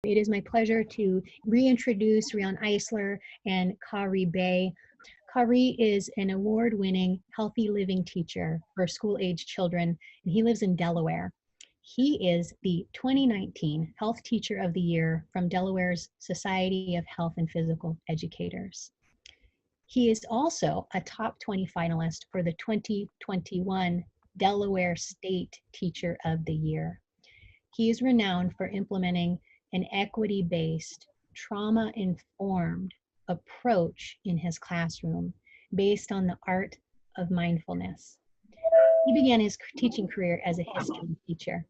It is my pleasure to reintroduce Riane Eisler and Khayree. Khayree is an award-winning healthy living teacher for school-age children, and he lives in Delaware. He is the 2019 Health Teacher of the Year from Delaware's Society of Health and Physical Educators. He is also a top 20 finalist for the 2021 Delaware State Teacher of the Year. He is renowned for implementing an equity-based, trauma-informed approach in his classroom based on the art of mindfulness. He began his teaching career as a history teacher,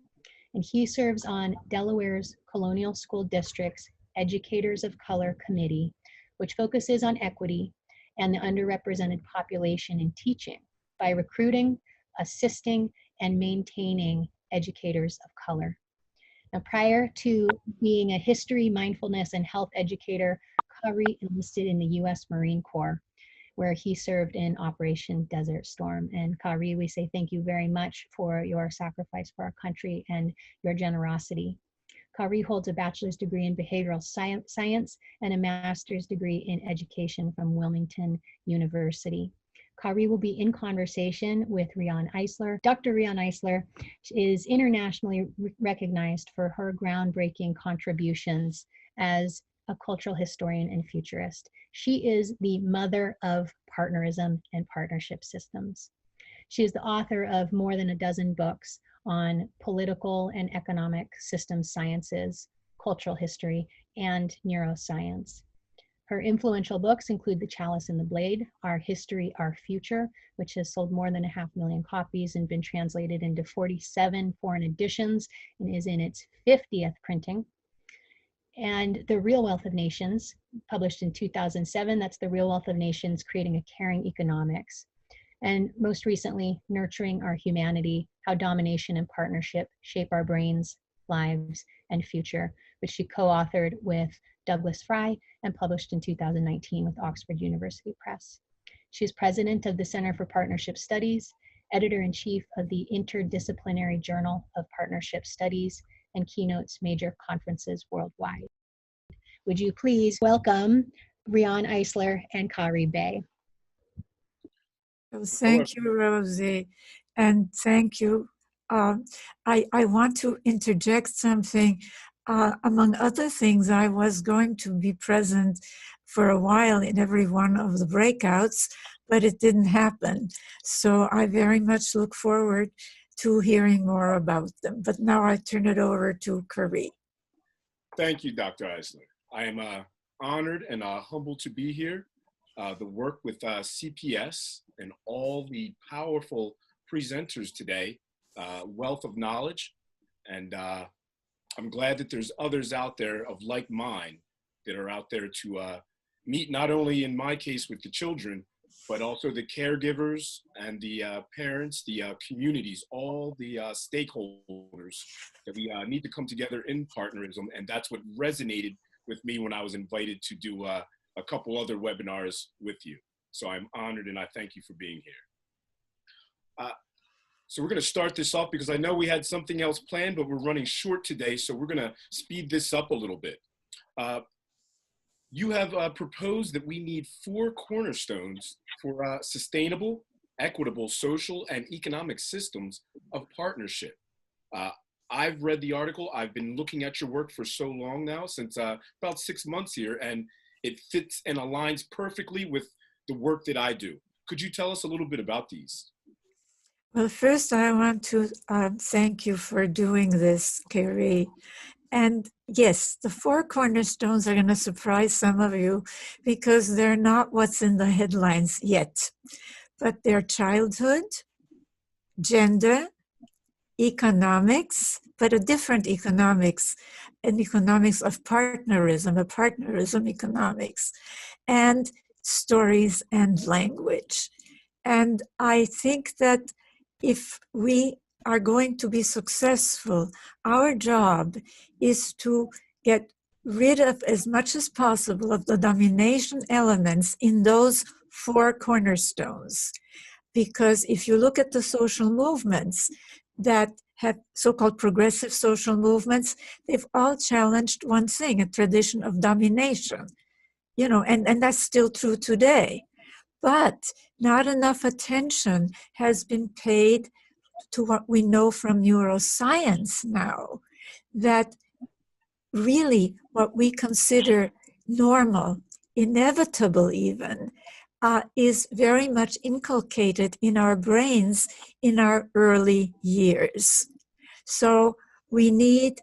and he serves on Delaware's Colonial School District's Educators of Color Committee, which focuses on equity and the underrepresented population in teaching by recruiting, assisting, and maintaining educators of color. Now, prior to being a history, mindfulness, and health educator, Khayree enlisted in the U.S. Marine Corps, where he served in Operation Desert Storm. And Khayree, we say thank you very much for your sacrifice for our country and your generosity. Khayree holds a bachelor's degree in behavioral science and a master's degree in education from Wilmington University. Khayree will be in conversation with Riane Eisler. Dr. Riane Eisler is internationally recognized for her groundbreaking contributions as a cultural historian and futurist. She is the mother of partnerism and partnership systems. She is the author of more than a dozen books on political and economic system sciences, cultural history, and neuroscience. Her influential books include The Chalice and the Blade, Our History, Our Future, which has sold more than 500,000 copies and been translated into 47 foreign editions and is in its 50th printing. And The Real Wealth of Nations, published in 2007, that's The Real Wealth of Nations, Creating a Caring Economics. And most recently, Nurturing Our Humanity, How Domination and Partnership Shape Our Brains, Lives, and Future, which she co-authored with Douglas Fry and published in 2019 with Oxford University Press. She is president of the Center for Partnership Studies, editor-in-chief of the Interdisciplinary Journal of Partnership Studies, and keynotes major conferences worldwide. Would you please welcome Riane Eisler and Khayree? Well, thank you, Rosie, and thank you. I want to interject something. Among other things, I was going to be present for a while in every one of the breakouts, but it didn't happen. So I very much look forward to hearing more about them. But now I turn it over to Khayree. Thank you, Dr. Eisler. I am honored and humbled to be here. The work with CPS and all the powerful presenters today, wealth of knowledge, and I'm glad that there's others out there of like mind that are out there to meet not only in my case with the children, but also the caregivers and the parents, the communities, all the stakeholders that we need to come together in partnerism. And that's what resonated with me when I was invited to do a couple other webinars with you. So I'm honored and I thank you for being here. So we're going to start this off because I know we had something else planned, but we're running short today. So we're going to speed this up a little bit. You have proposed that we need 4 cornerstones for sustainable, equitable, social, and economic systems of partnership. I've read the article. I've been looking at your work for so long now, since about 6 months here, and it fits and aligns perfectly with the work that I do. Could you tell us a little bit about these? Well, first I want to thank you for doing this, Khayree. And yes, the 4 cornerstones are going to surprise some of you because they're not what's in the headlines yet, but they're childhood, gender, economics, but a different economics, an economics of partnerism, a partnerism economics, and stories and language. And I think that if we are going to be successful, our job is to get rid of as much as possible of the domination elements in those 4 cornerstones. Because if you look at the social movements that have so-called progressive social movements, they've all challenged one thing, a tradition of domination, and that's still true today. But not enough attention has been paid to what we know from neuroscience now, that really what we consider normal, inevitable even, is very much inculcated in our brains in our early years. So we need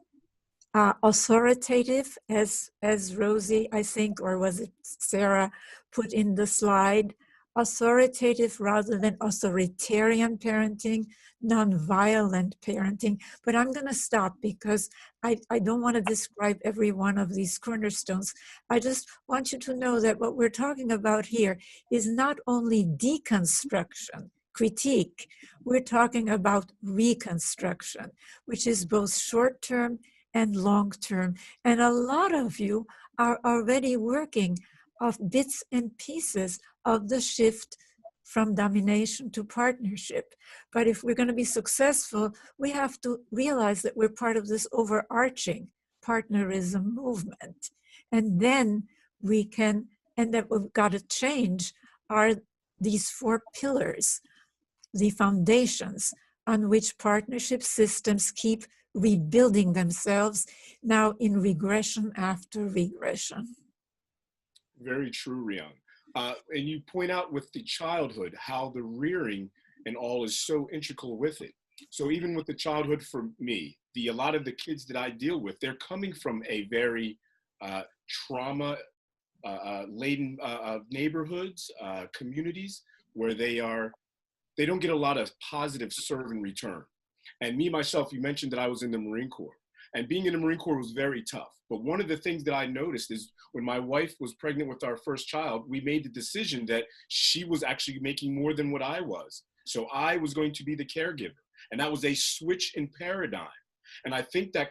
authoritative, as Rosie, I think, or was it Sarah, put in the slide, authoritative rather than authoritarian parenting, nonviolent parenting. But I'm going to stop because I don't want to describe every one of these cornerstones. I just want you to know that what we're talking about here is not only deconstruction, critique, we're talking about reconstruction, which is both short-term and long-term. And a lot of you are already working off bits and pieces of the shift from domination to partnership. But if we're going to be successful, we have to realize that we're part of this overarching partnerism movement. And then we can, and that we've got to change are these 4 pillars, the foundations on which partnership systems keep rebuilding themselves now in regression after regression. Very true, Riane. And you point out with the childhood, how the rearing and all is so integral with it. So even with the childhood for me, a lot of the kids that I deal with, they're coming from a very trauma laden neighborhoods, communities where they don't get a lot of positive serve in return. And me, myself, you mentioned that I was in the Marine Corps. And being in the Marine Corps was very tough. But one of the things that I noticed is when my wife was pregnant with our first child, we made the decision that she was actually making more than what I was. So I was going to be the caregiver. And that was a switch in paradigm. And I think that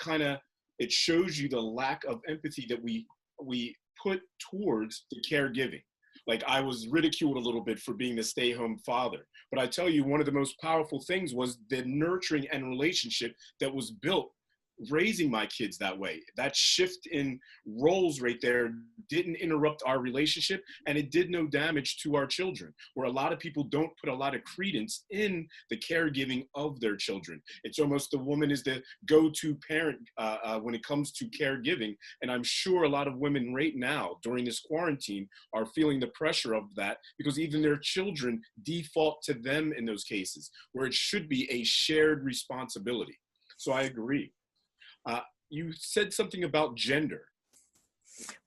it shows you the lack of empathy that we put towards the caregiving. Like I was ridiculed a little bit for being the stay-home father. But I tell you, one of the most powerful things was the nurturing and relationship that was built raising my kids that way. That shift in roles right there didn't interrupt our relationship, and it did no damage to our children, where a lot of people don't put a lot of credence in the caregiving of their children. It's almost the woman is the go-to parent when it comes to caregiving. And I'm sure a lot of women right now during this quarantine are feeling the pressure of that, because even their children default to them in those cases, where it should be a shared responsibility. So I agree. You said something about gender.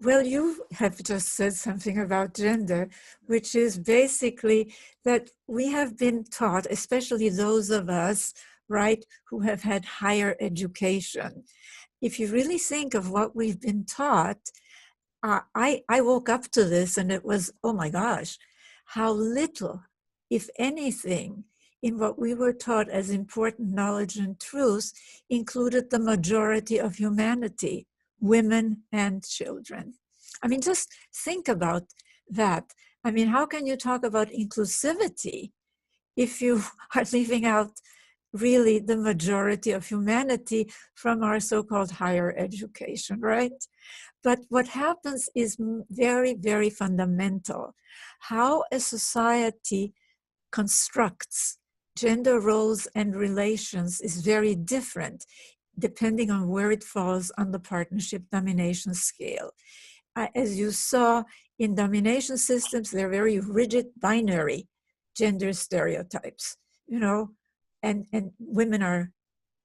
Well, you have just said something about gender, which is basically that we have been taught, especially those of us, right, who have had higher education. If you really think of what we've been taught, I woke up to this and it was, oh my gosh, how little, if anything, in what we were taught as important knowledge and truth included the majority of humanity, women and children. I mean, just think about that. I mean, how can you talk about inclusivity if you are leaving out really the majority of humanity from our so-called higher education, right? But what happens is very, very fundamental. How a society constructs gender roles and relations is very different depending on where it falls on the partnership domination scale. As you saw in domination systems, they're very rigid binary gender stereotypes, and women are,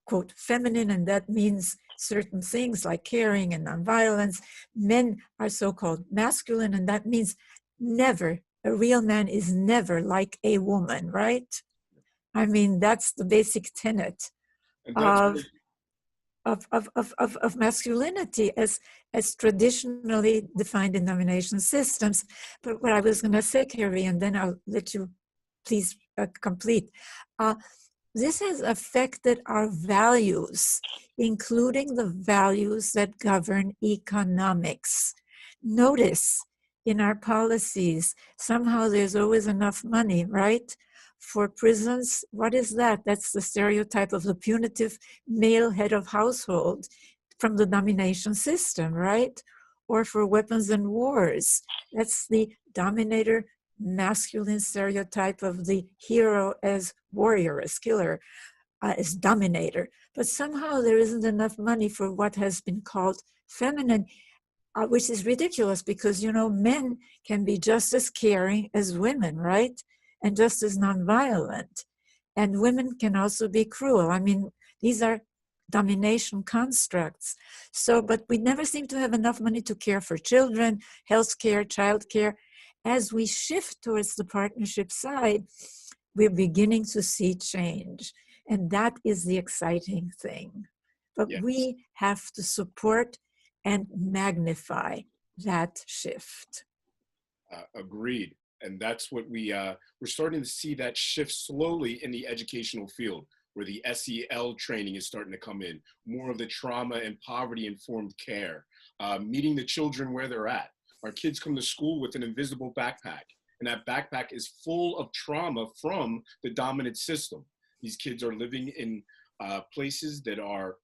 quote, feminine, and that means certain things like caring and nonviolence. Men are so-called masculine, and that means never, a real man is never like a woman, right? I mean, that's the basic tenet of masculinity as traditionally defined in domination systems. But what I was going to say, Khayree, and then I'll let you please complete. This has affected our values, including the values that govern economics. Notice in our policies, somehow there's always enough money, right, for prisons, what is that? That's the stereotype of the punitive male head of household from the domination system, right? Or for weapons and wars, that's the dominator masculine stereotype of the hero as warrior, as killer, as dominator. But somehow there isn't enough money for what has been called feminine, which is ridiculous because, you know, men can be just as caring as women, right? And just as nonviolent. And women can also be cruel. I mean, these are domination constructs. So, but we never seem to have enough money to care for children, health care, child care. As we shift towards the partnership side, we're beginning to see change. And that is the exciting thing. But Yes. we have to support and magnify that shift. Agreed. And that's what we're starting to see, that shift slowly in the educational field, where the SEL training is starting to come in, more of the trauma and poverty informed care, meeting the children where they're at. Our kids come to school with an invisible backpack, and that backpack is full of trauma from the dominant system. These kids are living in places that are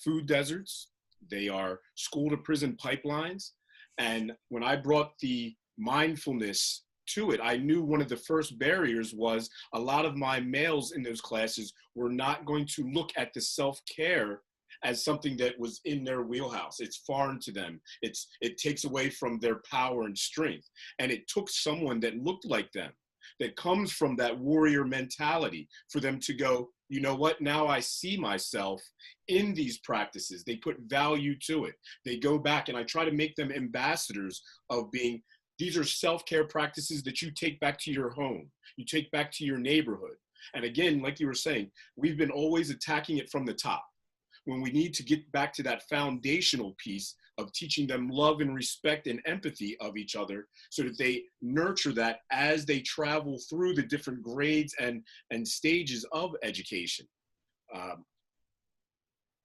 food deserts. They are school to prison pipelines. And when I brought the mindfulness to it, I knew one of the first barriers was a lot of my males in those classes were not going to look at the self-care as something that was in their wheelhouse. It's foreign to them. It takes away from their power and strength. And it took someone that looked like them, that comes from that warrior mentality, for them to go, you know what, now I see myself in these practices. They put value to it. They go back, and I try to make them ambassadors of being, these are self-care practices that you take back to your home, you take back to your neighborhood. And again, like you were saying, we've been always attacking it from the top, when we need to get back to that foundational piece of teaching them love and respect and empathy of each other, so that they nurture that as they travel through the different grades and stages of education.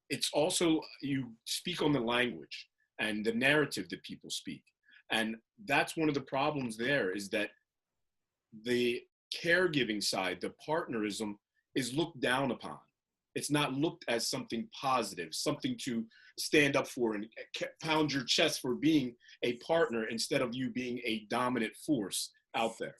It's also, you speak on the language and the narrative that people speak. And that's one of the problems there, is that the caregiving side, the partnerism, is looked down upon. It's not looked as something positive, something to stand up for and pound your chest for being a partner, instead of you being a dominant force out there.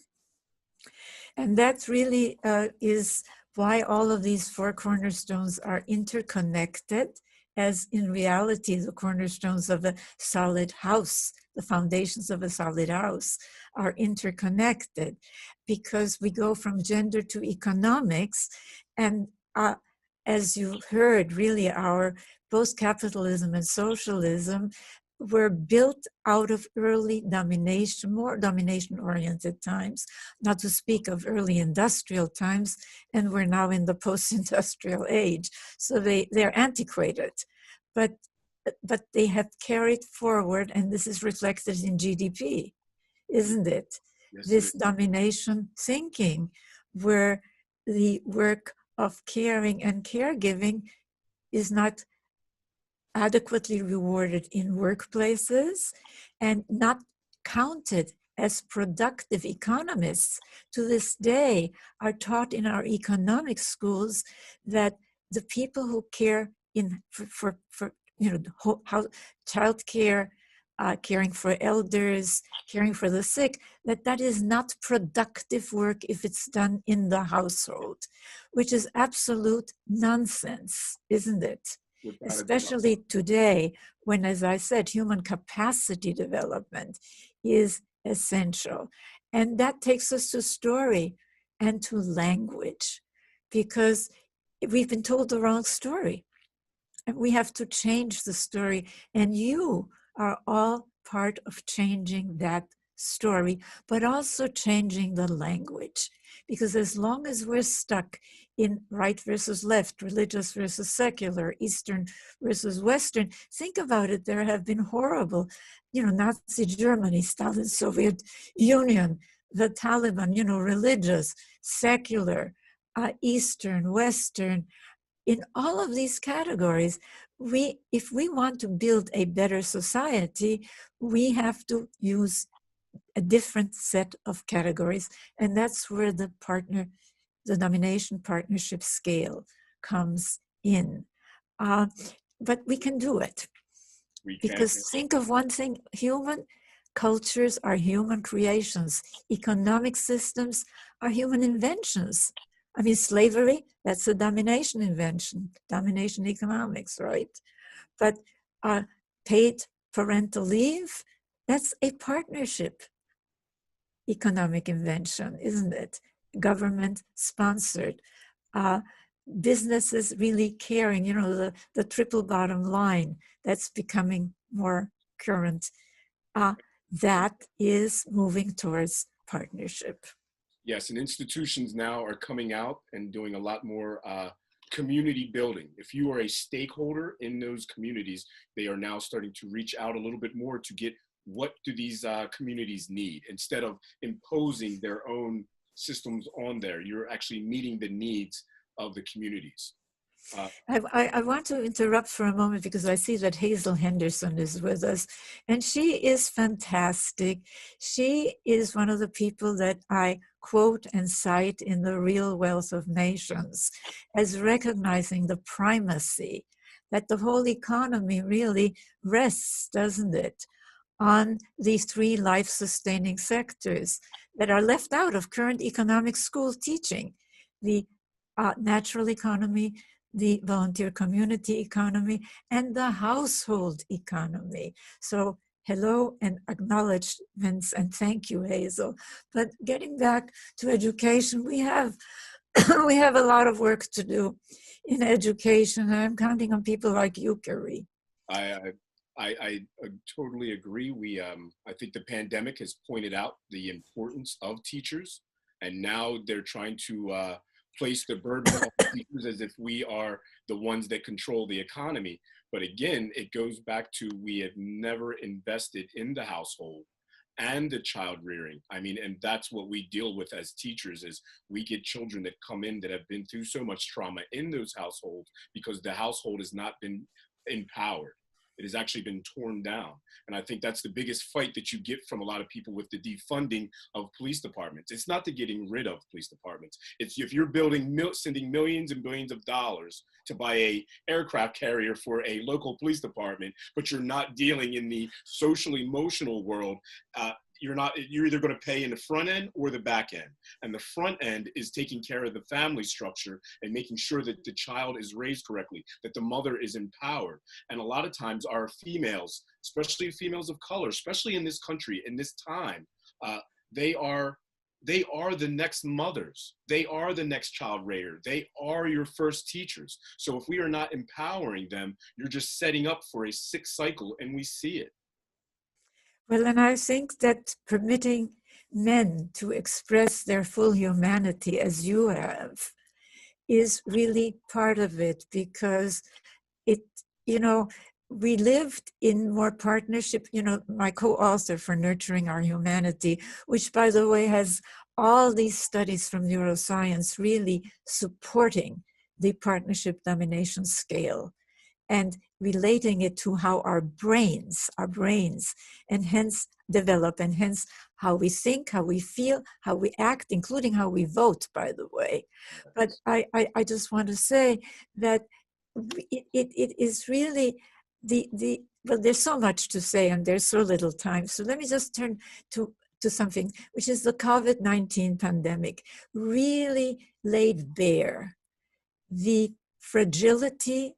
And that really is why all of these four cornerstones are interconnected, as in reality, the cornerstones of a solid house, the foundations of a solid house, are interconnected, because we go from gender to economics. And as you heard, really our both capitalism and socialism were built out of early domination, more domination-oriented times, not to speak of early industrial times, and we're now in the post-industrial age. So they're antiquated, but they have carried forward, and this is reflected in GDP, isn't it? Yes, this domination thinking, where the work of caring and caregiving is not adequately rewarded in workplaces and not counted as productive. Economists to this day are taught in our economic schools that the people who care for how child care, caring for elders, caring for the sick, that is not productive work if it's done in the household, which is absolute nonsense, isn't it? Especially today, when, as I said, human capacity development is essential. And that takes us to story and to language, because we've been told the wrong story. And we have to change the story. And you are all part of changing that story, but also changing the language. Because as long as we're stuck in right versus left, religious versus secular, Eastern versus Western, think about it, there have been horrible, Nazi Germany, Stalin's Soviet Union, the Taliban, religious, secular, Eastern, Western. In all of these categories, if we want to build a better society, we have to use a different set of categories. And that's where the partner the domination partnership scale comes in. But we can do it. We can. Because think of one thing, human cultures are human creations. Economic systems are human inventions. I mean, slavery, that's a domination invention, domination economics, right? But paid parental leave, that's a partnership economic invention, isn't it? Government sponsored. Businesses really caring, the triple bottom line that's becoming more current. That is moving towards partnership. Yes, and institutions now are coming out and doing a lot more community building. If you are a stakeholder in those communities, they are now starting to reach out a little bit more to get what do these communities need instead of imposing their own systems on there. You're actually meeting the needs of the communities. I want to interrupt for a moment because I see that Hazel Henderson is with us, and she is fantastic. She is one of the people that I quote and cite in The Real Wealth of Nations as recognizing the primacy that the whole economy really rests, doesn't it, on these three life-sustaining sectors that are left out of current economic school teaching: the natural economy, the volunteer community economy, and the household economy. So hello and acknowledgements, and thank you, Hazel. But getting back to education, we have we have a lot of work to do in education. I'm counting on people like you, Khayree. I totally agree. I think the pandemic has pointed out the importance of teachers, and now they're trying to place the burden on teachers as if we are the ones that control the economy. But again, it goes back to we have never invested in the household and the child rearing. I mean, and that's what we deal with as teachers is we get children that come in that have been through so much trauma in those households because the household has not been empowered. It has actually been torn down. And I think that's the biggest fight that you get from a lot of people with the defunding of police departments. It's not the getting rid of police departments. It's if you're sending millions and billions of dollars to buy a aircraft carrier for a local police department, but you're not dealing in the social emotional world, you're either going to pay in the front end or the back end. And the front end is taking care of the family structure and making sure that the child is raised correctly, that the mother is empowered. And a lot of times our females, especially females of color, especially in this country, in this time, they are the next mothers. They are the next child rearer. They are your first teachers. So if we are not empowering them, you're just setting up for a sick cycle, and we see it. Well, and I think that permitting men to express their full humanity as you have is really part of it, because it, we lived in more partnership, my co-author for Nurturing Our Humanity, which by the way has all these studies from neuroscience really supporting the partnership domination scale and relating it to how our brains, and hence develop, and hence how we think, how we feel, how we act, including how we vote, by the way. But I just want to say that it is really well, there's so much to say and there's so little time. So let me just turn to something, which is the COVID-19 pandemic really laid bare the fragility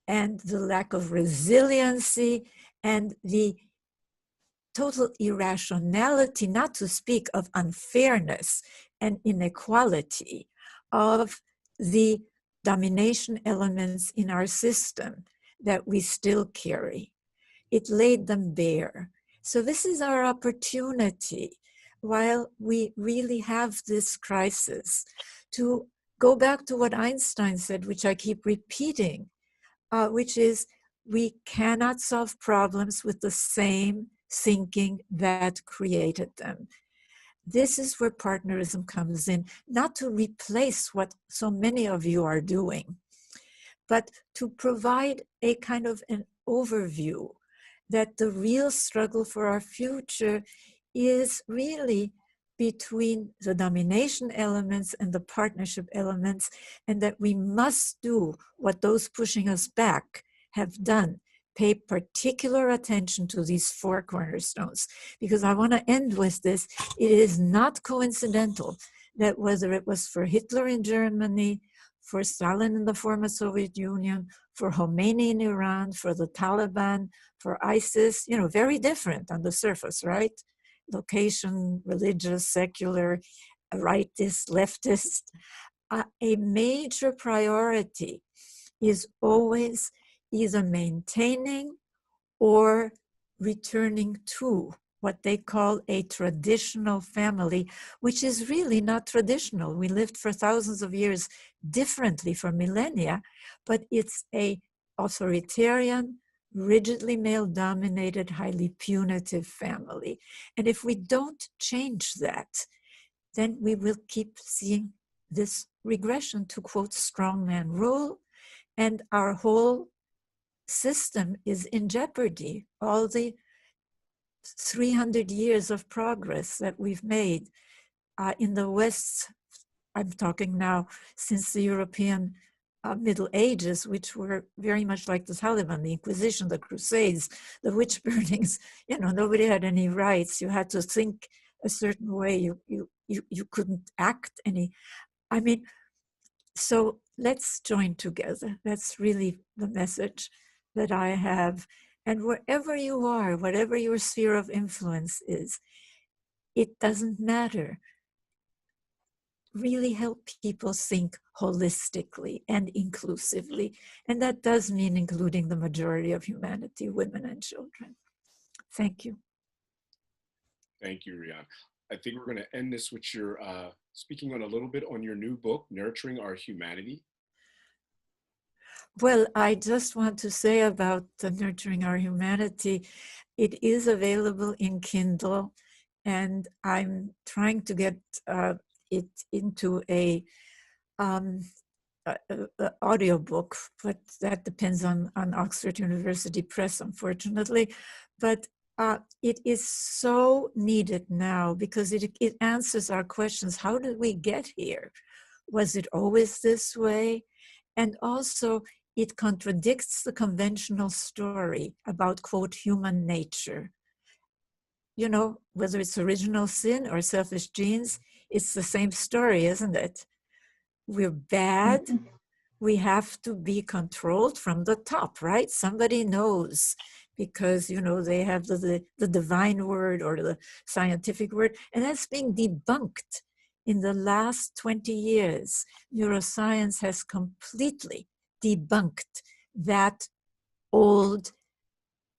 and the lack of resiliency and the total irrationality, not to speak of unfairness and inequality, of the domination elements in our system that we still carry. It laid them bare. So this is our opportunity, while we really have this crisis, to go back to what Einstein said, which I keep repeating, which is we cannot solve problems with the same thinking that created them. This is where partnerism comes in, not to replace what so many of you are doing, but to provide a kind of an overview that the real struggle for our future is really between the domination elements and the partnership elements, and that we must do what those pushing us back have done. Pay particular attention to these four cornerstones, because I want to end with this. It is not coincidental that whether it was for Hitler in Germany, for Stalin in the former Soviet Union, for Khomeini in Iran, for the Taliban, for ISIS, very different on the surface, right? Location, religious, secular, rightist, leftist. A major priority is always either maintaining or returning to what they call a traditional family, which is really not traditional. We lived for thousands of years differently for millennia, but it's a authoritarian, rigidly male-dominated, highly punitive family. And if we don't change that, then we will keep seeing this regression to, quote, strongman rule, and our whole system is in jeopardy. All the 300 years of progress that we've made in the West, I'm talking now since the European Middle Ages, which were very much like the Taliban, the Inquisition, the Crusades, the witch burnings. Nobody had any rights. You had to think a certain way. You couldn't act any. So let's join together. That's really the message that I have. And wherever you are, whatever your sphere of influence is, it doesn't matter. Really help people think holistically and inclusively. And that does mean including the majority of humanity, women and children. Thank you. Thank you, Riane. I think we're going to end this with your speaking on a little bit on your new book, Nurturing Our Humanity. Well, I just want to say about the Nurturing Our Humanity, it is available in Kindle, and I'm trying to get it into a audiobook, but that depends on Oxford University Press, unfortunately. But it is so needed now because it answers our questions. How did we get here? Was it always this way? And also, it contradicts the conventional story about, quote, human nature. Whether it's original sin or selfish genes, it's the same story, isn't it? We're bad. We have to be controlled from the top, right? Somebody knows because, they have the divine word or the scientific word, and that's being debunked. In the last 20 years, neuroscience has completely debunked that old,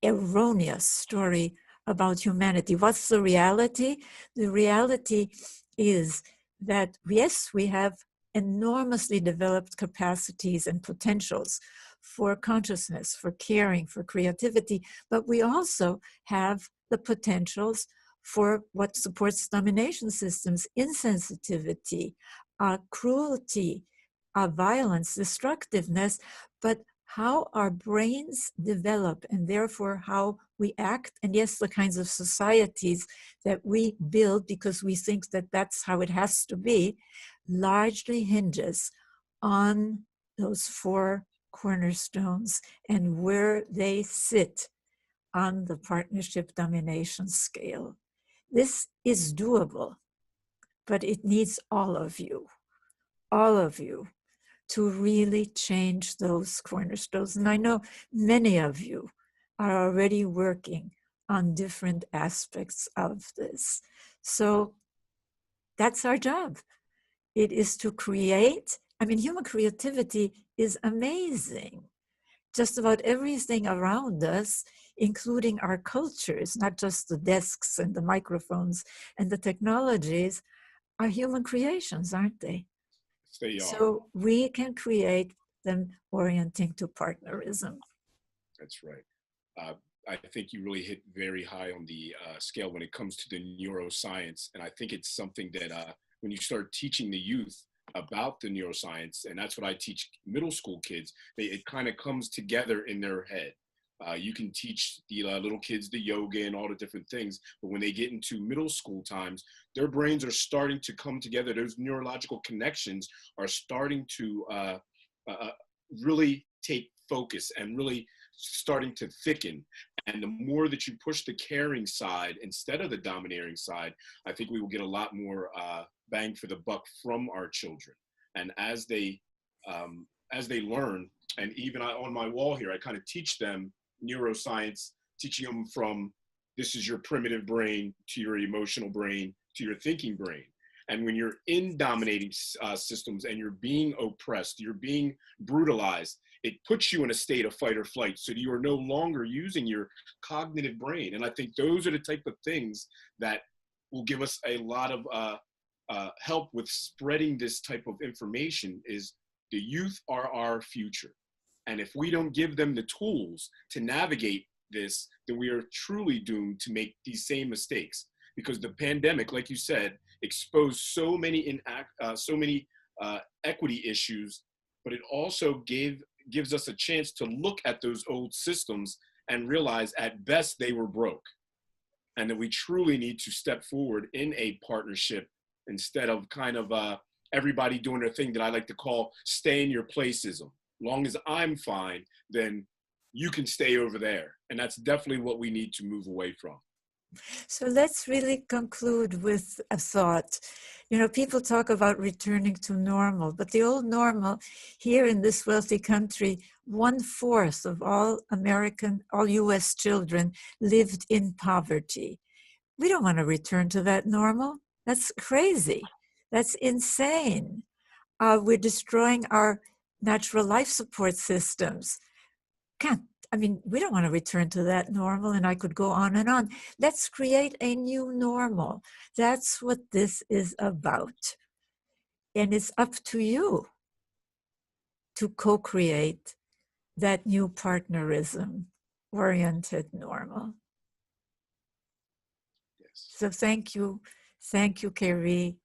erroneous story about humanity. What's the reality? The reality is that, yes, we have enormously developed capacities and potentials for consciousness, for caring, for creativity, but we also have the potentials for what supports domination systems, insensitivity, cruelty, violence, destructiveness, but how our brains develop and therefore how we act, and yes, the kinds of societies that we build because we think that that's how it has to be, largely hinges on those four cornerstones and where they sit on the partnership domination scale. This is doable, but it needs all of you to really change those cornerstones. And I know many of you are already working on different aspects of this. So that's our job. It is to create. Human creativity is amazing. Just about everything around us, including our cultures, not just the desks and the microphones and the technologies, are human creations, aren't they? They are. So we can create them orienting to partnerism. That's right. I think you really hit very high on the scale when it comes to the neuroscience. And I think it's something that when you start teaching the youth about the neuroscience, and that's what I teach middle school kids, it kind of comes together in their head. You can teach the little kids the yoga and all the different things, but when they get into middle school times, their brains are starting to come together. Those neurological connections are starting to really take focus and really starting to thicken. And the more that you push the caring side instead of the domineering side, I think we will get a lot more bang for the buck from our children. And as they learn, and even on my wall here, I kind of teach them neuroscience, teaching them from this is your primitive brain to your emotional brain to your thinking brain. And when you're in dominating systems and you're being oppressed, you're being brutalized, it puts you in a state of fight or flight. So you are no longer using your cognitive brain. And I think those are the type of things that will give us a lot of help with spreading this type of information. Is the youth are our future. And if we don't give them the tools to navigate this, then we are truly doomed to make these same mistakes. Because the pandemic, like you said, exposed so many equity issues, but it also gives us a chance to look at those old systems and realize at best they were broke, and that we truly need to step forward in a partnership instead of kind of everybody doing their thing that I like to call stay in your placeism. Long as I'm fine, then you can stay over there. And that's definitely what we need to move away from. So let's really conclude with a thought. You know, people talk about returning to normal, but the old normal here in this wealthy country, 1/4 of all US children lived in poverty. We don't want to return to that normal. That's crazy. That's insane. We're destroying our natural life support systems. We don't want to return to that normal, and I could go on and on. Let's create a new normal. That's what this is about. And it's up to you to co-create that new partnerism-oriented normal. Yes. So thank you, Khayree.